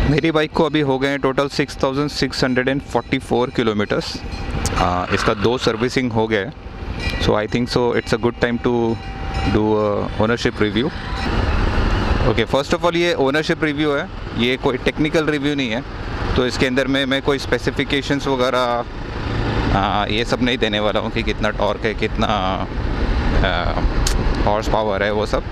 मेरी बाइक को अभी हो गए हैं टोटल 6,644 किलोमीटर्स। इसका 2 सर्विसिंग हो गया है। So I think so it's a good time to do ownership review. Okay, first of all ये ओनरशिप रिव्यू है, ये कोई टेक्निकल रिव्यू नहीं है। तो इसके अंदर मैं कोई स्पेसिफिकेशंस वगैरह ये सब नहीं देने वाला हूँ कि कितना टॉर्क है, कितना हॉर्स पावर है, वो सब।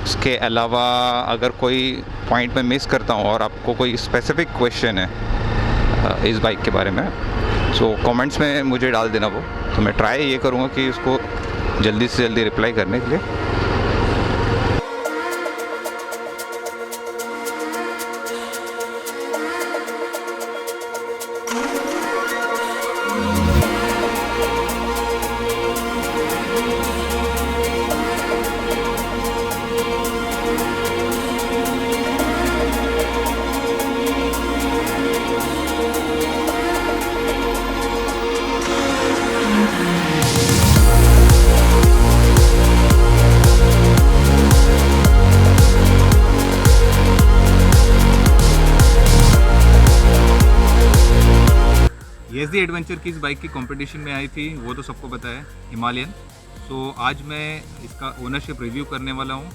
उसके अलावा अगर कोई पॉइंट में मिस करता हूँ और आपको कोई स्पेसिफिक क्वेश्चन है इस बाइक के बारे में, सो कमेंट्स में मुझे डाल देना वो, तो मैं ट्राई ये करूँगा कि उसको जल्दी से जल्दी रिप्लाई करने के लिए। एसडी एडवेंचर की इस बाइक की कंपटीशन में आई थी, वो तो सबको पता है, हिमालयन। तो आज मैं इसका ओनरशिप रिव्यू करने वाला हूँ।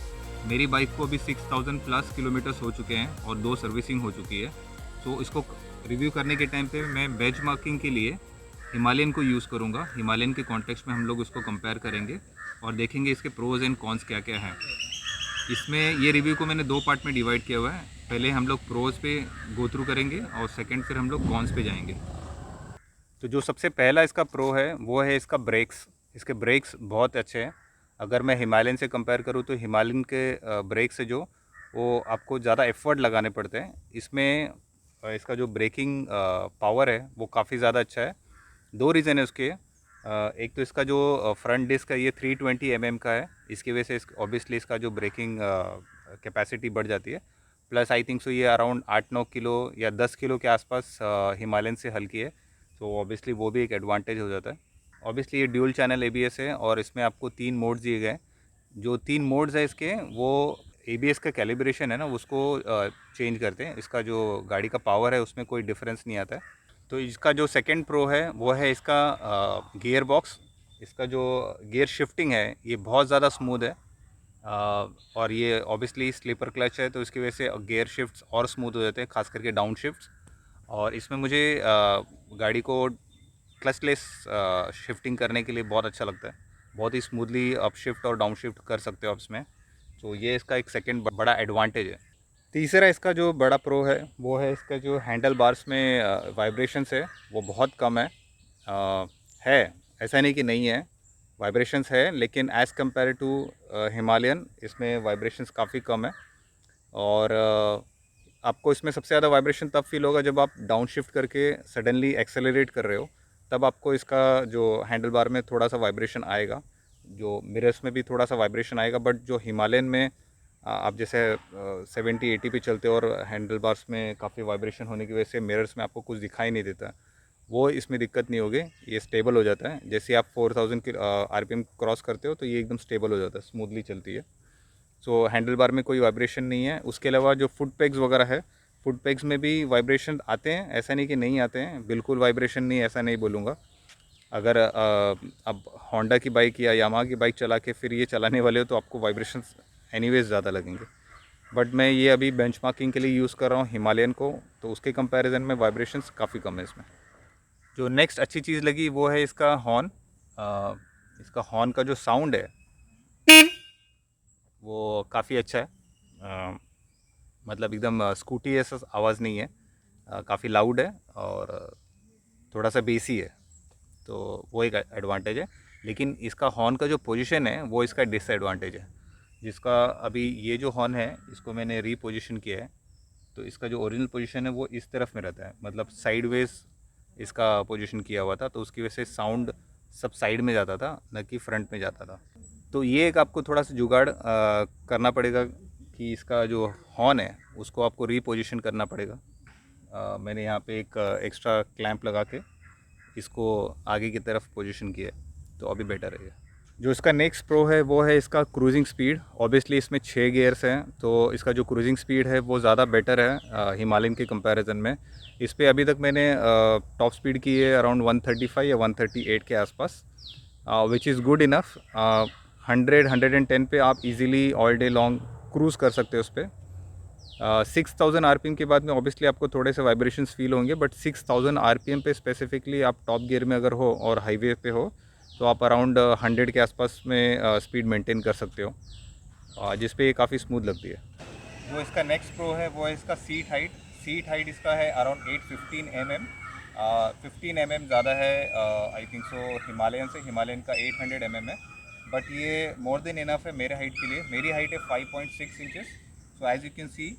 मेरी बाइक को अभी 6000 प्लस किलोमीटर्स हो चुके हैं और 2 सर्विसिंग हो चुकी है। तो इसको रिव्यू करने के टाइम पे मैं बेंचमार्किंग के लिए हिमालयन को यूज़ करूँगा। हिमालयन के कॉन्टेक्स्ट में हम लोग उसको कंपेयर करेंगे और देखेंगे इसके प्रोज एंड कॉन्स क्या क्या हैं। इसमें ये रिव्यू को मैंने 2 पार्ट में डिवाइड किया हुआ है। पहले हम लोग प्रोज पे गो थ्रू करेंगे और सेकेंड फिर हम लोग कॉन्स पे जाएंगे। तो जो सबसे पहला इसका प्रो है वो है इसका ब्रेक्स। इसके ब्रेक्स बहुत अच्छे हैं। अगर मैं हिमालयन से कंपेयर करूँ तो हिमालयन के ब्रेक्स से जो वो आपको ज़्यादा एफर्ट लगाने पड़ते हैं, इसमें इसका जो ब्रेकिंग पावर है वो काफ़ी ज़्यादा अच्छा है। 2 रीज़न है उसके। एक तो इसका जो फ्रंट डिस्क है ये 320 mm का है, इसकी वजह से ऑब्वियसली इसका जो ब्रेकिंग कैपेसिटी बढ़ जाती है। प्लस आई थिंक सो ये अराउंड 8-9 किलो या 10 किलो के आसपास हिमालयन से हल्की है, तो ऑब्वियसली वो भी एक एडवांटेज हो जाता है। ऑब्वियसली ये ड्यूल चैनल एबीएस है और इसमें आपको 3 मोड्स दिए गए। जो 3 मोड्स है इसके, वो एबीएस का कैलिब्रेशन है ना, उसको चेंज करते हैं। इसका जो गाड़ी का पावर है उसमें कोई डिफरेंस नहीं आता है। तो इसका जो सेकंड प्रो है वो है इसका गियर बॉक्स। इसका जो गियर शिफ्टिंग है ये बहुत ज़्यादा स्मूथ है। और ये ऑब्वियसली स्लीपर क्लच है, तो इसकी वजह से गियर शिफ्ट्स और स्मूथ हो जाते हैं, खास करके डाउन शिफ्ट्स। और इसमें मुझे गाड़ी को क्लचलेस शिफ्टिंग करने के लिए बहुत अच्छा लगता है। बहुत ही स्मूथली अप शिफ्ट और डाउन शिफ्ट कर सकते हो आप इसमें। तो ये इसका एक सेकंड बड़ा एडवांटेज है। तीसरा इसका जो बड़ा प्रो है वो है इसका जो हैंडल बार्स में वाइब्रेशंस है वो बहुत कम है। है, ऐसा नहीं कि नहीं है, वाइब्रेशंस है, लेकिन एज़ कम्पेयर टू हिमालयन इसमें वाइब्रेशंस काफ़ी कम है। और आपको इसमें सबसे ज़्यादा वाइब्रेशन तब फील होगा जब आप डाउन शिफ्ट करके सडनली एक्सेलरेट कर रहे हो, तब आपको इसका जो हैंडल बार में थोड़ा सा वाइब्रेशन आएगा। जो मिरर्स में भी थोड़ा सा वाइब्रेशन आएगा, बट जो हिमालयन में आप जैसे 70-80 पे चलते हो और हैंडल बार्स में काफ़ी वाइब्रेशन होने की वजह से मिरर्स में आपको कुछ दिखाई नहीं देता, वो इसमें दिक्कत नहीं होगी। ये स्टेबल हो जाता है। जैसे आप 4000 की आरपीएम क्रॉस करते हो तो ये एकदम स्टेबल हो जाता है, स्मूथली चलती है। सो हैंडल बार में कोई वाइब्रेशन नहीं है। उसके अलावा जो फुट पेग्स वगैरह है, फुट पेग्स में भी वाइब्रेशन आते हैं, ऐसा नहीं कि नहीं आते हैं, बिल्कुल वाइब्रेशन नहीं, ऐसा नहीं बोलूँगा। अगर अब होंडा की बाइक या यामाहा की बाइक चला के फिर ये चलाने वाले हो तो आपको वाइब्रेशंस एनीवेज ज़्यादा लगेंगे। बट मैं ये अभी बेंचमार्किंग के लिए यूज़ कर रहा हूँ हिमालयन को, तो उसके कंपैरिजन में वाइब्रेशंस काफ़ी कम है इसमें। जो नेक्स्ट अच्छी चीज़ लगी वो है इसका हॉर्न। इसका हॉर्न का जो साउंड है वो काफ़ी अच्छा है। मतलब एकदम स्कूटी ऐसा आवाज़ नहीं है, काफ़ी लाउड है और थोड़ा सा बेसी है, तो वो एक एडवांटेज है। लेकिन इसका हॉर्न का जो पोजीशन है वो इसका डिसएडवांटेज है। जिसका अभी ये जो हॉर्न है इसको मैंने रीपोजीशन किया है, तो इसका जो ओरिजिनल पोजीशन है वो इस तरफ में रहता है, मतलब साइडवेज इसका पोजीशन किया हुआ था, तो उसकी वजह से साउंड सब साइड में जाता था, न कि फ्रंट में जाता था। तो ये एक आपको थोड़ा सा जुगाड़ करना पड़ेगा कि इसका जो हॉर्न है उसको आपको रीपोजीशन करना पड़ेगा। मैंने यहाँ पे एक एक्स्ट्रा क्लैंप लगा के इसको आगे की तरफ पोजीशन किया है, तो अभी बेटर है। जो इसका नेक्स्ट प्रो है वो है इसका क्रूजिंग स्पीड। ऑब्वियसली इसमें 6 गियर्स हैं, तो इसका जो क्रूजिंग स्पीड है वो ज़्यादा बेटर है हिमालयन के कंपैरिजन में। इस पे अभी तक मैंने टॉप स्पीड की है अराउंड 135 या 138 के आसपास, विच इज़ गुड इनफ। 110 पे आप easily all day long cruise कर सकते हो उस पर। 6000 आरपीएम के बाद में ऑब्वियसली आपको थोड़े से वाइब्रेशंस फील होंगे, बट 6000 आरपीएम पे स्पेसिफिकली आप टॉप गियर में अगर हो और हाईवे पे हो तो आप अराउंड 100 के आसपास में स्पीड मेंटेन कर सकते हो, जिस पे ये काफ़ी स्मूथ लगती है। जो इसका नेक्स्ट प्रो है वो है इसका सीट हाइट इसका है अराउंड 815 mm। 15 mm ज़्यादा है आई थिंक सो हिमालयन का 800 mm है, बट ये मोर देन इनफ है मेरे हाइट के लिए। मेरी हाइट है 5.6 inches. So as you can see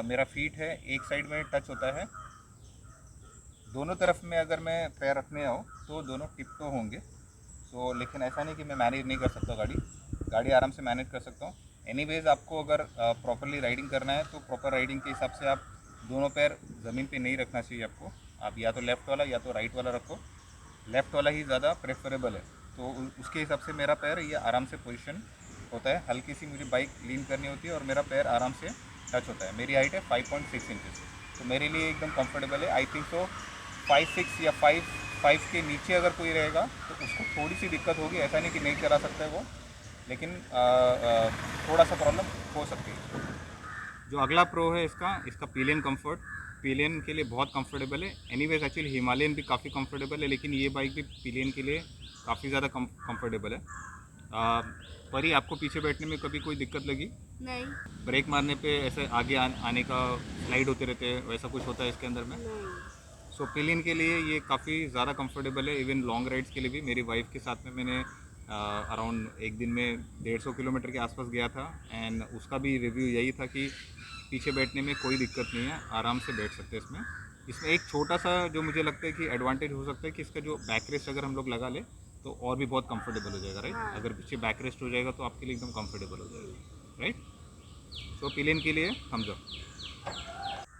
मेरा फीट है एक साइड में टच होता है, दोनों तरफ में अगर मैं पैर रखने आऊँ तो दोनों टिप तो होंगे। सो लेकिन ऐसा नहीं कि मैं मैनेज नहीं कर सकता, गाड़ी आराम से मैनेज कर सकता हूँ। एनीवेज आपको अगर प्रॉपरली राइडिंग करना है तो प्रॉपर राइडिंग के हिसाब से आप दोनों पैर ज़मीन पे नहीं रखना चाहिए आपको। आप या तो लेफ़्ट वाला या तो राइट वाला रखो, लेफ़्ट वाला ही ज़्यादा प्रेफरेबल है। तो उसके हिसाब से मेरा पैर ये आराम से पोजीशन होता है, हल्की सी मुझे बाइक लीन करनी होती है और मेरा पैर आराम से टच होता है। मेरी हाइट है 5.6 इंचेस, तो मेरे लिए एकदम कंफर्टेबल है। आई थिंक सो 5.6 या 5 के नीचे अगर कोई रहेगा तो उसको थोड़ी सी दिक्कत होगी। ऐसा नहीं कि नहीं चला सकता है वो, लेकिन थोड़ा सा प्रॉब्लम हो सकती है। जो अगला प्रो है इसका पिलियन कंफर्ट, पिलियन के लिए बहुत कंफर्टेबल है। एनीवेज एक्चुअली हिमालयन भी काफ़ी कंफर्टेबल है, लेकिन ये बाइक भी पिलियन के लिए काफ़ी ज़्यादा कंफर्टेबल है। पर ही आपको पीछे बैठने में कभी कोई दिक्कत लगी? नहीं। ब्रेक मारने पे ऐसे आगे आने का स्लाइड होते रहते हैं, वैसा कुछ होता है इसके अंदर में? नहीं। सो पिलियन के लिए ये काफ़ी ज़्यादा कंफर्टेबल है। इवन लॉन्ग राइड्स के लिए भी मेरी वाइफ के साथ में मैंने अराउंड एक दिन में 150 किलोमीटर के आसपास गया था, एंड उसका भी रिव्यू यही था कि पीछे बैठने में कोई दिक्कत नहीं है, आराम से बैठ सकते हैं इसमें एक छोटा सा जो मुझे लगता है कि एडवांटेज हो सकता है कि इसका जो बैक रेस्ट अगर हम लोग लगा ले तो और भी बहुत कंफर्टेबल हो जाएगा, राइट? हाँ। अगर पीछे बैक रेस्ट हो जाएगा तो आपके लिए एकदम कंफर्टेबल हो जाएगा, राइट? सो पिलियन के लिए थम्स अप।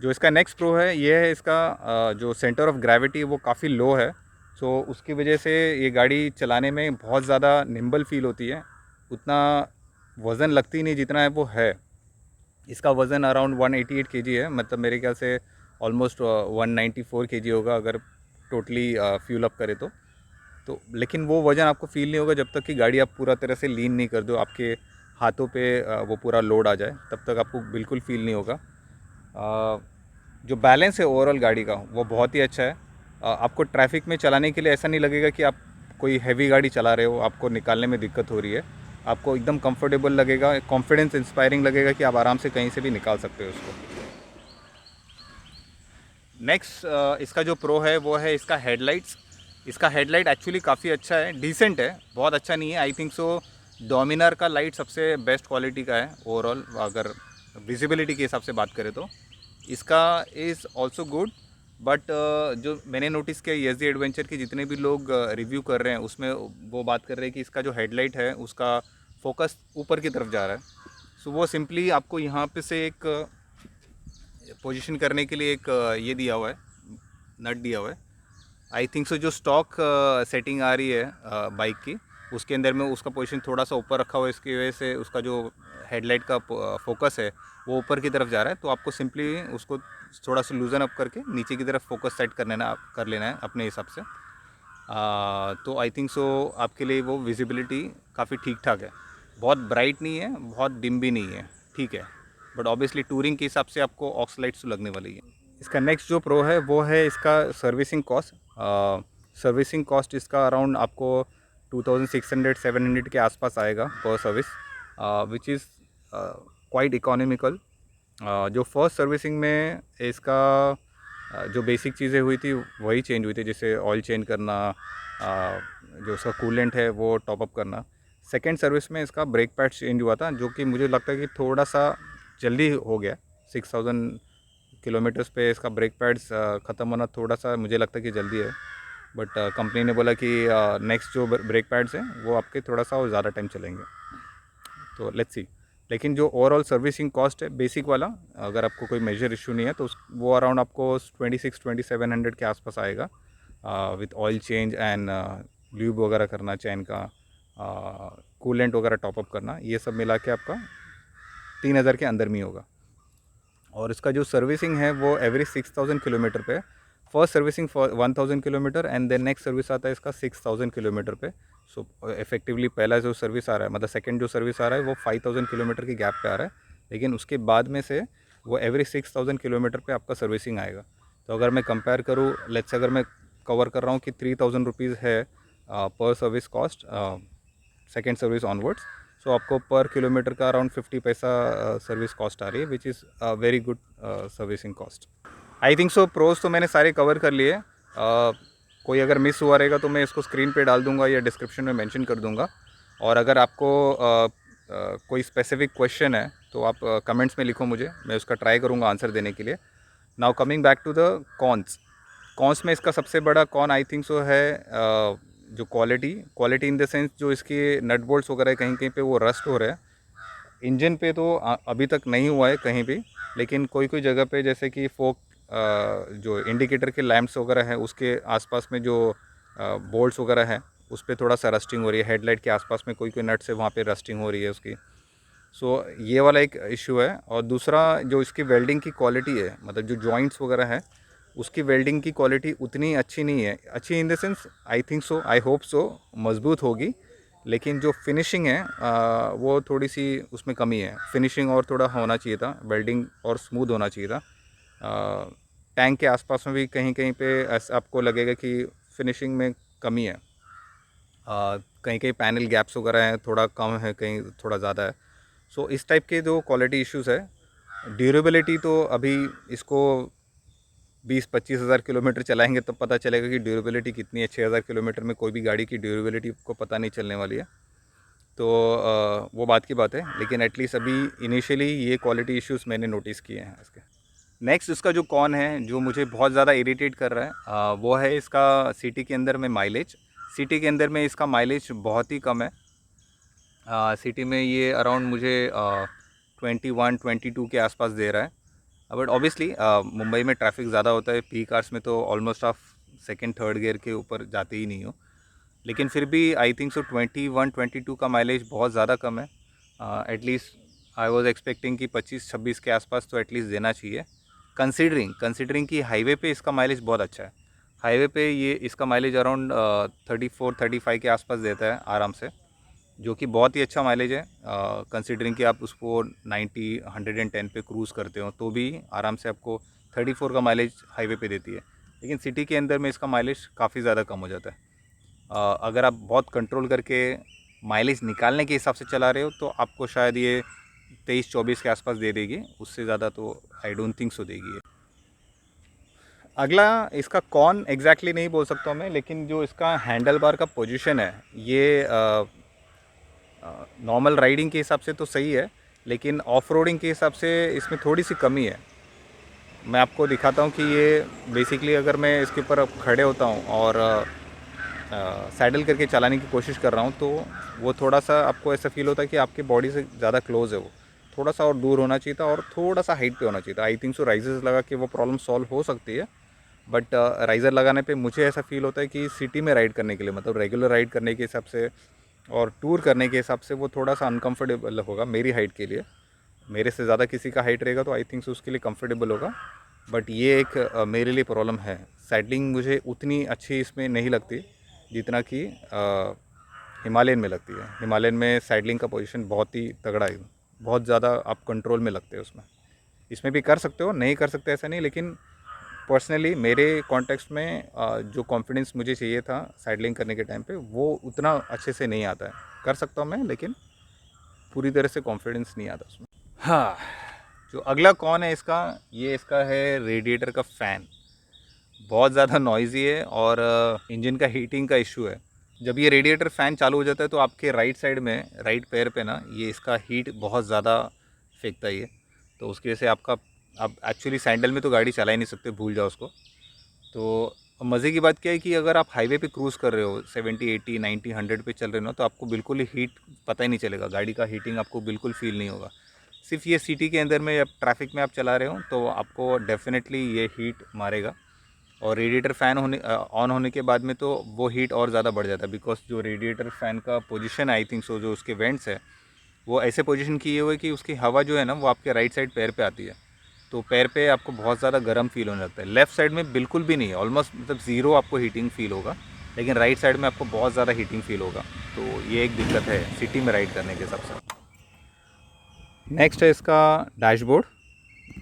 जो इसका नेक्स्ट प्रो है ये है इसका जो सेंटर ऑफ ग्रेविटी वो काफ़ी लो है। सो उसकी वजह से ये गाड़ी चलाने में बहुत ज़्यादा निम्बल फील होती है, उतना वज़न लगती नहीं जितना है वो है। इसका वज़न अराउंड 188 kg है, मतलब मेरे ख्याल से ऑलमोस्ट 194 kg होगा अगर टोटली फ्यूल अप करे तो लेकिन वो वज़न आपको फ़ील नहीं होगा जब तक कि गाड़ी आप पूरा तरह से लीन नहीं कर दो, आपके हाथों पे वो पूरा लोड आ जाए, तब तक आपको बिल्कुल फ़ील नहीं होगा। जो बैलेंस है ओवरऑल गाड़ी का वो बहुत ही अच्छा है। आपको ट्रैफिक में चलाने के लिए ऐसा नहीं लगेगा कि आप कोई हैवी गाड़ी चला रहे हो, आपको निकालने में दिक्कत हो रही है। आपको एकदम कंफर्टेबल लगेगा, कॉन्फिडेंस इंस्पायरिंग लगेगा कि आप आराम से कहीं से भी निकाल सकते हो उसको। नेक्स्ट इसका जो प्रो है वो है इसका हेडलाइट्स। इसका हेडलाइट एक्चुअली काफ़ी अच्छा है, डिसेंट है, बहुत अच्छा नहीं है। आई थिंक सो डोमिनार का लाइट सबसे बेस्ट क्वालिटी का है ओवरऑल, अगर विजिबिलिटी के हिसाब से बात करें तो इसका इज़ ऑल्सो गुड। बट जो मैंने नोटिस किया ESD एडवेंचर के जितने भी लोग रिव्यू कर रहे हैं उसमें वो बात कर रहे हैं कि इसका जो हेडलाइट है उसका फोकस ऊपर की तरफ जा रहा है। सो वो सिंपली आपको यहाँ पे से एक पोजीशन करने के लिए एक ये दिया हुआ है, नट दिया हुआ है। आई थिंक सो जो स्टॉक सेटिंग आ रही है बाइक की उसके अंदर में उसका पोजीशन थोड़ा सा ऊपर रखा हुआ है, इसकी वजह से उसका जो हेडलाइट का फोकस है वो ऊपर की तरफ जा रहा है। तो आपको सिंपली उसको थोड़ा सा लूजन अप करके नीचे की तरफ फोकस सेट कर लेना है अपने हिसाब से। तो आई थिंक सो आपके लिए वो विजिबिलिटी काफ़ी ठीक ठाक है, बहुत ब्राइट नहीं है, बहुत डिम भी नहीं है, ठीक है। बट ऑब्वियसली टूरिंग के हिसाब से आपको ऑक्स लाइट्स तो लगने वाली है। इसका नेक्स्ट जो प्रो है वो है इसका सर्विसिंग कॉस्ट। सर्विसिंग कॉस्ट इसका अराउंड आपको 2600-700 के आसपास आएगा पर service, which is quite economical. जो फर्स्ट सर्विसिंग में इसका जो बेसिक चीज़ें हुई थी वही चेंज हुई थी, जैसे ऑयल चेंज करना, जो उसका कूलेंट है वो टॉपअप करना। सेकेंड सर्विस में इसका ब्रेक पैड चेंज हुआ था, जो कि मुझे लगता है कि थोड़ा सा जल्दी हो गया। 6000 किलोमीटर्स पे इसका ब्रेक पैड्स ख़त्म होना थोड़ा सा मुझे लगता है कि जल्दी है। बट कंपनी ने बोला कि नेक्स्ट जो ब्रेक पैड्स हैं वो आपके थोड़ा सा और ज़्यादा टाइम चलेंगे, तो लेट्स सी। लेकिन जो ओवरऑल सर्विसिंग कॉस्ट है बेसिक वाला, अगर आपको कोई मेजर इशू नहीं है तो वो अराउंड आपको 2600-2700 के आसपास आएगा, with oil change and lube वगैरह करना चैन का, कूलेंट वगैरह टॉपअप करना, ये सब मिला के आपका 3,000 के अंदर में ही होगा। और इसका जो सर्विसिंग है वो एवरी 6,000 किलोमीटर पे, first servicing 1,000 kilometre and then next service आता है इसका 6,000 किलोमीटर पे। सो इफेक्टिवली पहला जो सर्विस आ रहा है, मतलब सेकंड जो सर्विस आ रहा है वो 5,000 किलोमीटर के गैप पे आ रहा है, लेकिन उसके बाद में से वो एवरी 6,000 किलोमीटर पे आपका सर्विसिंग आएगा। तो अगर मैं कंपेयर करूँ, लेट्स अगर मैं कवर कर रहा हूँ कि 3,000 रुपीज़ है पर service cost second service onwards, so आपको पर किलोमीटर का अराउंड 50 पैसा सर्विस कॉस्ट आ रही है, which is very good servicing cost. I think so pros तो मैंने सारे कवर कर लिए। कोई अगर मिस हुआ रहेगा तो मैं इसको स्क्रीन पे डाल दूंगा या डिस्क्रिप्शन में मेंशन कर दूंगा। और अगर आपको कोई स्पेसिफिक क्वेश्चन है तो आप कमेंट्स में लिखो मुझे, मैं उसका ट्राई करूँगा आंसर देने के लिए। Now coming back to the cons में इसका सबसे बड़ा कॉन आई थिंक सो है जो क्वालिटी इन द सेंस जो इसके नट बोल्ट्स वगैरह कहीं कहीं पे वो रस्ट हो रहे हैं। इंजन पे तो अभी तक नहीं हुआ है कहीं भी, लेकिन कोई कोई जगह पे जैसे कि फोक जो इंडिकेटर के लैंप्स वगैरह है उसके आसपास में जो बोल्ट्स वगैरह है उस पर थोड़ा सा रस्टिंग हो रही है। हेडलाइट के आसपास में कोई कोई नट से वहाँ पे रस्टिंग हो रही है उसकी। सो ये वाला एक इशू है। और दूसरा जो इसकी वेल्डिंग की क्वालिटी है, मतलब जो जॉइंट्स वगैरह है उसकी वेल्डिंग की क्वालिटी उतनी अच्छी नहीं है। अच्छी in the sense I think so, I hope so मजबूत होगी, लेकिन जो फिनिशिंग है वो थोड़ी सी उसमें कमी है। फिनिशिंग और थोड़ा होना चाहिए था, वेल्डिंग और स्मूथ होना चाहिए था। टैंक के आसपास में भी कहीं कहीं पे ऐसा आपको लगेगा कि फिनिशिंग में कमी है। कहीं कहीं पैनल गैप्स वगैरह हैं, थोड़ा कम है, कहीं थोड़ा ज़्यादा है। सो इस टाइप के जो क्वालिटी इश्यूज़ है। ड्यूरेबिलिटी तो अभी इसको 20-25 हज़ार किलोमीटर चलाएंगे तब पता चलेगा कि ड्यूरेबिलिटी कितनी है। 6,000 किलोमीटर में कोई भी गाड़ी की ड्यूरेबिलिटी को पता नहीं चलने वाली है। तो वो बात की बात है, लेकिन एटलीस्ट अभी इनिशियली ये क्वालिटी इश्यूज़ मैंने नोटिस किए हैं इसके। नेक्स्ट इसका जो कॉन है जो मुझे बहुत ज़्यादा इरिटेट कर रहा है वो है इसका सिटी के अंदर में माइलेज। सिटी के अंदर में इसका माइलेज बहुत ही कम है। सिटी में ये अराउंड मुझे 21-22 के आसपास दे रहा है। बट ऑब्वियसली मुंबई में ट्रैफिक ज़्यादा होता है, पीक आवर्स में तो ऑलमोस्ट आप सेकंड थर्ड गियर के ऊपर जाते ही नहीं हो। लेकिन फिर भी आई थिंक सो 21-22 का माइलेज बहुत ज़्यादा कम है। एटलीस्ट आई वाज एक्सपेक्टिंग कि 25-26 के आसपास तो एटलीस्ट देना चाहिए, कंसिडरिंग कि हाईवे पे इसका माइलेज बहुत अच्छा है। हाईवे पे ये इसका माइलेज अराउंड 34-35 के आसपास देता है आराम से, जो कि बहुत ही अच्छा माइलेज है। कंसिडरिंग कि आप उसको 90-110 पे क्रूज़ करते हो तो भी आराम से आपको 34 का माइलेज हाईवे पे देती है। लेकिन सिटी के अंदर में इसका माइलेज काफ़ी ज़्यादा कम हो जाता है। अगर आप बहुत कंट्रोल करके माइलेज निकालने के हिसाब से चला रहे हो तो आपको शायद ये 23-24 के आसपास दे देगी, उससे ज़्यादा तो आई डोंट थिंक सो देगी। अगला इसका कौन एग्जैक्टली नहीं बोल सकता हूँ मैं, लेकिन जो इसका हैंडल बार का पोजीशन है ये नॉर्मल राइडिंग के हिसाब से तो सही है, लेकिन ऑफ रोडिंग के हिसाब से इसमें थोड़ी सी कमी है। मैं आपको दिखाता हूँ कि ये बेसिकली अगर मैं इसके ऊपर अब खड़े होता हूँ और सैडल करके चलाने की कोशिश कर रहा हूँ तो वो थोड़ा सा आपको ऐसा फील होता है कि आपके बॉडी से ज़्यादा क्लोज है। वो थोड़ा सा और दूर होना चाहिए था और थोड़ा सा हाइट पे होना चाहिए था। आई थिंक सो राइजर्स लगा के वो प्रॉब्लम सॉल्व हो सकती है, बट राइज़र लगाने पे मुझे ऐसा फील होता है कि सिटी में राइड करने के लिए, मतलब रेगुलर राइड करने के हिसाब से और टूर करने के हिसाब से वो थोड़ा सा अनकम्फर्टेबल होगा मेरी हाइट के लिए। मेरे से ज़्यादा किसी का हाइट रहेगा तो आई थिंक सो उसके लिए कंफर्टेबल होगा, बट ये एक मेरे लिए प्रॉब्लम है। सैडलिंग मुझे उतनी अच्छी इसमें नहीं लगती जितना कि हिमालयन में लगती है। हिमालयन में सैडलिंग का पोजीशन बहुत ही तगड़ा है, बहुत ज़्यादा आप कंट्रोल में लगते हो उसमें। इसमें भी कर सकते हो, नहीं कर सकते ऐसा नहीं, लेकिन पर्सनली मेरे कॉन्टेक्स्ट में जो कॉन्फिडेंस मुझे चाहिए था सैडलिंग करने के टाइम पे वो उतना अच्छे से नहीं आता है। कर सकता हूँ मैं, लेकिन पूरी तरह से कॉन्फिडेंस नहीं आता उसमें। हाँ, जो अगला कौन है इसका, ये इसका है रेडिएटर का फ़ैन। बहुत ज़्यादा नॉइज़ी है और इंजन का हीटिंग का इशू है। जब ये रेडिएटर फ़ैन चालू हो जाता है तो आपके राइट साइड में, राइट पैर पे ना, ये इसका हीट बहुत ज़्यादा फेंकता है ये। तो उसकी वजह से आपका, आप एक्चुअली सैंडल में तो गाड़ी चला ही नहीं सकते, भूल जाओ उसको। तो मज़े की बात क्या है कि अगर आप हाईवे पे क्रूज़ कर रहे हो 70, 80, 90, 100 पे चल रहे हो तो आपको बिल्कुल ही हीट पता ही नहीं चलेगा, गाड़ी का हीटिंग आपको बिल्कुल फील नहीं होगा। सिर्फ ये सिटी के अंदर में या ट्रैफिक में आप चला रहे हो तो आपको डेफिनेटली ये हीट मारेगा। और रेडिएटर फ़ैन ऑन होने के बाद में तो वो हीट और ज़्यादा बढ़ जाता है, बिकॉज जो रेडिएटर फ़ैन का पोजीशन आई थिंक सो जो उसके वेंट्स है वो ऐसे पोजीशन किए हुए कि उसकी हवा जो है ना वो आपके राइट साइड पैर पे आती है, तो पैर पे आपको बहुत ज़्यादा गर्म फील होने लगता है। लेफ़्ट साइड में बिल्कुल भी नहीं है, ऑलमोस्ट मतलब ज़ीरो आपको हीटिंग फील होगा, लेकिन राइट साइड में आपको बहुत ज़्यादा हीटिंग फील होगा। तो ये एक दिक्कत है सिटी में राइड करने के हिसाब से। नेक्स्ट है इसका डैशबोर्ड।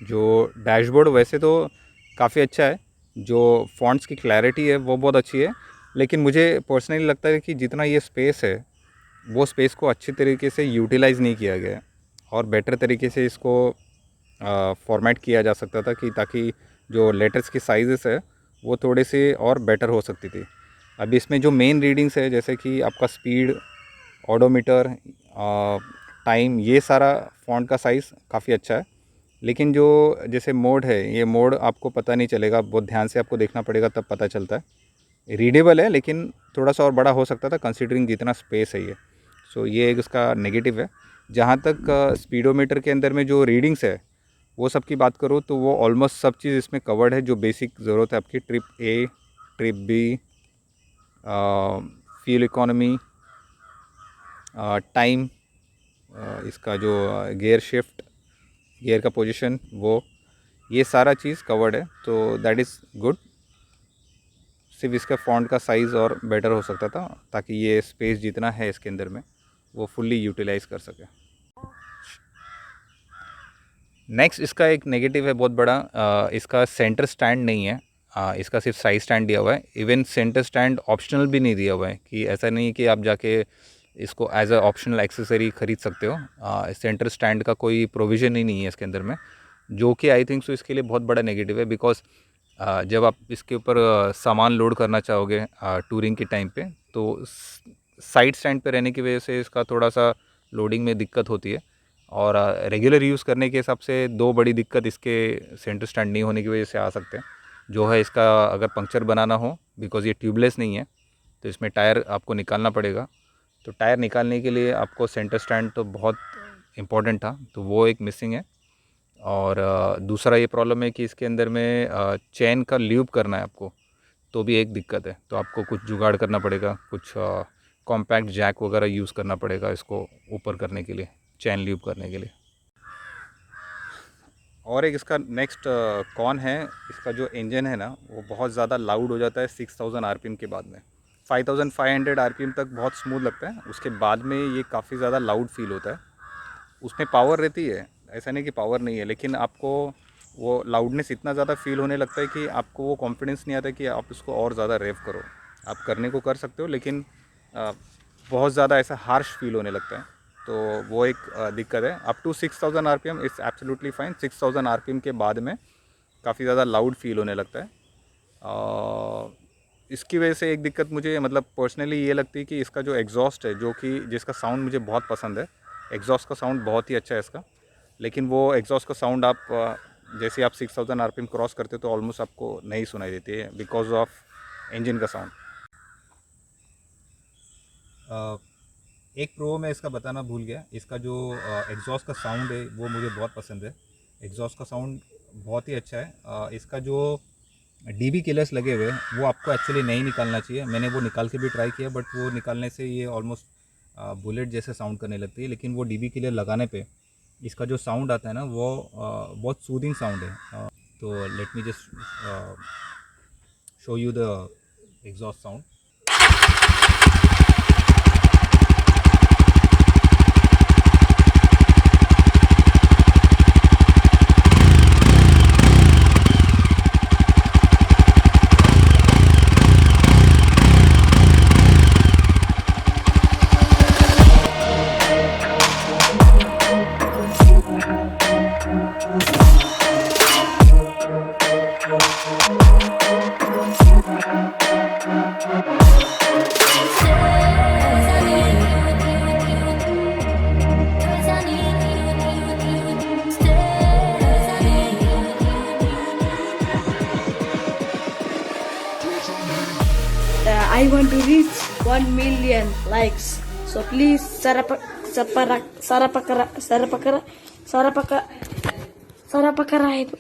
जो डैशबोर्ड वैसे तो काफ़ी अच्छा है, जो फ़ॉन्ट्स की क्लैरिटी है वो बहुत अच्छी है, लेकिन मुझे पर्सनली लगता है कि जितना ये स्पेस है वो स्पेस को अच्छी तरीके से यूटिलाइज़ नहीं किया गया है, और बेटर तरीके से इसको फॉर्मेट किया जा सकता था कि ताकि जो लेटर्स की साइज़ेस है वो थोड़े से और बेटर हो सकती थी। अब इसमें जो मेन रीडिंग्स है जैसे कि आपका स्पीड, ओडोमीटर, टाइम, ये सारा फ़ॉन्ट का साइज़ काफ़ी अच्छा है, लेकिन जो जैसे मोड है ये मोड आपको पता नहीं चलेगा, बहुत ध्यान से आपको देखना पड़ेगा तब पता चलता है। रीडेबल है लेकिन थोड़ा सा और बड़ा हो सकता था कंसीडरिंग जितना स्पेस है ये। सो ये एक उसका नेगेटिव है। जहाँ तक स्पीडोमीटर के अंदर में जो रीडिंग्स है वो सब की बात करूँ तो वो ऑलमोस्ट सब चीज़ इसमें कवर्ड है जो बेसिक ज़रूरत है आपकी। Trip A, trip B, fuel economy, time, इसका जो गियर शिफ्ट, गियर का पोजीशन, वो ये सारा चीज़ कवर्ड है, तो दैट इज़ गुड। सिर्फ इसका फ़ॉन्ट का साइज़ और बेटर हो सकता था ताकि ये स्पेस जितना है इसके अंदर में वो फुल्ली यूटिलाइज़ कर सके। नेक्स्ट इसका एक नेगेटिव है बहुत बड़ा, इसका सेंटर स्टैंड नहीं है, इसका सिर्फ साइड स्टैंड दिया हुआ है। इवन सेंटर स्टैंड ऑप्शनल भी नहीं दिया हुआ है, कि ऐसा नहीं है कि आप जाके इसको एज अ ऑप्शनल एक्सेसरी ख़रीद सकते हो। सेंटर स्टैंड का कोई प्रोविज़न ही नहीं है इसके अंदर में, जो कि आई थिंक सो इसके लिए बहुत बड़ा नेगेटिव है। बिकॉज जब आप इसके ऊपर सामान लोड करना चाहोगे टूरिंग के टाइम पे, तो साइड स्टैंड पे रहने की वजह से इसका थोड़ा सा लोडिंग में दिक्कत होती है। और रेगुलर यूज़ करने के हिसाब से दो बड़ी दिक्कत इसके सेंटर स्टैंड नहीं होने की वजह से आ सकते हैं। जो है इसका अगर पंक्चर बनाना हो, बिकॉज़ ये ट्यूबलेस नहीं है, तो इसमें टायर आपको निकालना पड़ेगा। तो टायर निकालने के लिए आपको सेंटर स्टैंड तो बहुत इम्पोर्टेंट था, तो वो एक मिसिंग है। और दूसरा ये प्रॉब्लम है कि इसके अंदर में चेन का ल्यूब करना है आपको, तो भी एक दिक्कत है। तो आपको कुछ जुगाड़ करना पड़ेगा, कुछ कॉम्पैक्ट जैक वगैरह यूज़ करना पड़ेगा इसको ऊपर करने के लिए, चैन ल्यूब करने के लिए। और एक इसका नेक्स्ट कॉन है, इसका जो इंजन है ना वो बहुत ज़्यादा लाउड हो जाता है 6000 आरपीएम के बाद में। 5500 आरपीएम तक बहुत स्मूथ लगता है, उसके बाद में ये काफ़ी ज़्यादा लाउड फील होता है। उसमें पावर रहती है, ऐसा नहीं कि पावर नहीं है, लेकिन आपको वो लाउडनेस इतना ज़्यादा फील होने लगता है कि आपको वो कॉन्फिडेंस नहीं आता कि आप इसको और ज़्यादा रेव करो। आप करने को कर सकते हो, लेकिन बहुत ज़्यादा ऐसा हार्श फील होने लगता है, तो वो एक दिक्कत है। Up to 6000 RPM it's absolutely fine. 6000 RPM के बाद में काफ़ी ज़्यादा लाउड फील होने लगता है। इसकी वजह से एक दिक्कत मुझे मतलब पर्सनली ये लगती है कि इसका जो एग्जॉस्ट है, जो कि जिसका साउंड मुझे बहुत पसंद है, एग्जॉस्ट का साउंड बहुत ही अच्छा है इसका, लेकिन वो एग्जॉस्ट का साउंड आप जैसे आप 6000 आरपीएम क्रॉस करते हो तो ऑलमोस्ट आपको नहीं सुनाई देती है बिकॉज ऑफ इंजन का साउंड। एक प्रो मैं इसका बताना भूल गया, इसका जो एग्जॉस्ट का साउंड है वो मुझे बहुत पसंद है। एग्जॉस्ट का साउंड बहुत ही अच्छा है। इसका जो डीबी किलर्स लगे हुए हैं वो आपको एक्चुअली नहीं निकालना चाहिए। मैंने वो निकाल के भी ट्राई किया, बट वो निकालने से ये ऑलमोस्ट बुलेट जैसे साउंड करने लगती है। लेकिन वो डीबी किलर लगाने पे इसका जो साउंड आता है ना वो बहुत सूदिंग साउंड है। तो let me just show you the exhaust sound. I want to reach 1 million likes. So please, sarapakara itu.